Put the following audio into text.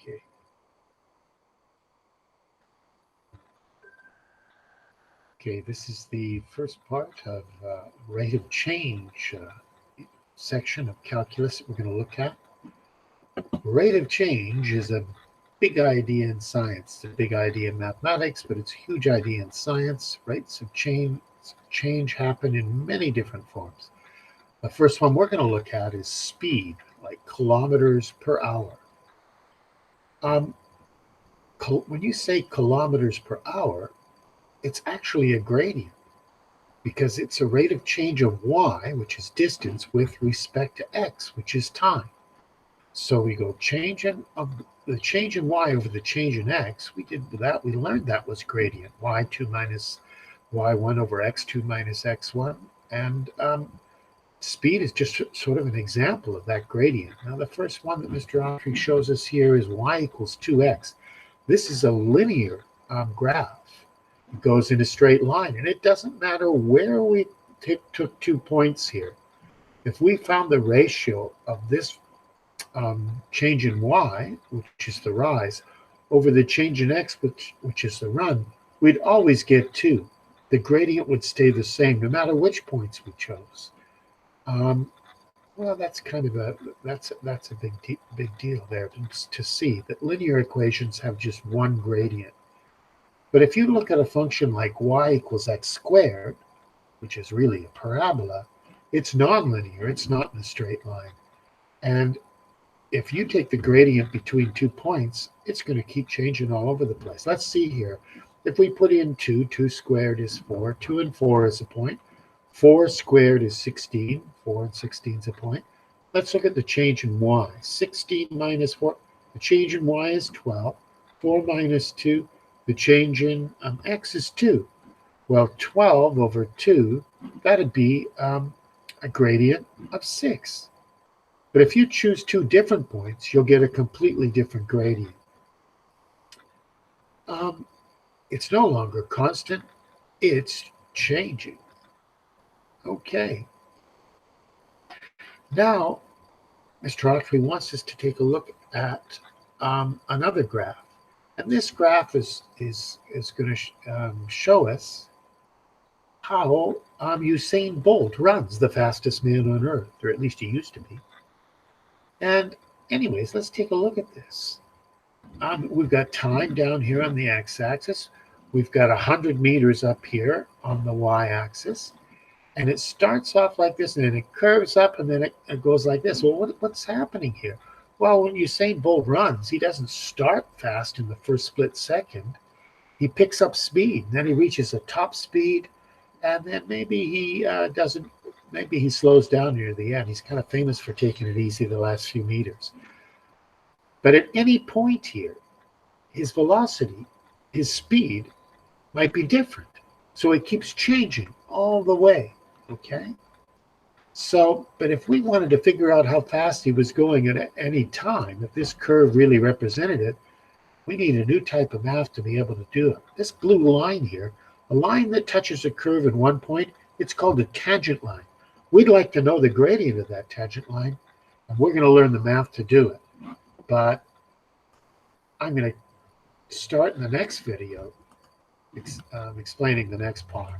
Okay. Okay, this is the first part of rate of change section of calculus that we're going to look at. Rate of change is a big idea in science. It's a big idea in mathematics, but it's a huge idea in science. Rates of change happen in many different forms. The first one we're going to look at is speed, like kilometers per hour. When you say kilometers per hour, it's actually a gradient because it's a rate of change of y, which is distance, with respect to x, which is time. So we go the change in y over the change in x. We learned that was gradient, y2 minus y1 over x2 minus x1. And speed is just sort of an example of that gradient. Now, the first one that Mr. Autry shows us here is y equals 2x. This is a linear graph. It goes in a straight line, and it doesn't matter where we took 2 points here. If we found the ratio of this change in y, which is the rise, over the change in x, which is the run, we'd always get 2. The gradient would stay the same no matter which points we chose. Well, that's kind of that's a big deal there to see that linear equations have just one gradient. But if you look at a function like y equals x squared, which is really a parabola, it's nonlinear. It's not in a straight line. And if you take the gradient between 2 points, it's going to keep changing all over the place. Let's see here. If we put in 2, 2 squared is 4. 2 and 4 is a point. 4 squared is 16. 4 and 16 is a point. Let's look at the change in y. 16 minus 4. The change in y is 12. 4 minus 2. The change in x is 2. Well, 12 over 2, that'd be a gradient of 6. But if you choose 2 different points, you'll get a completely different gradient. It's no longer constant. It's changing. Okay. Now, Mr. Autry wants us to take a look at another graph. And this graph is going to show us how Usain Bolt runs, the fastest man on earth, or at least he used to be. And anyways, let's take a look at this. We've got time down here on the x-axis. We've got 100 meters up here on the y-axis. And it starts off like this, and then it curves up, and then it goes like this. Well, what's happening here? Well, when Usain Bolt runs, he doesn't start fast in the first split second. He picks up speed, and then he reaches a top speed, and then maybe he slows down near the end. He's kind of famous for taking it easy the last few meters. But at any point here, his velocity, his speed might be different. So it keeps changing all the way, okay? So, but if we wanted to figure out how fast he was going at any time, if this curve really represented it, we need a new type of math to be able to do it. This blue line here, a line that touches a curve at one point, it's called a tangent line. We'd like to know the gradient of that tangent line, and we're going to learn the math to do it. But I'm going to start in the next video explaining the next part.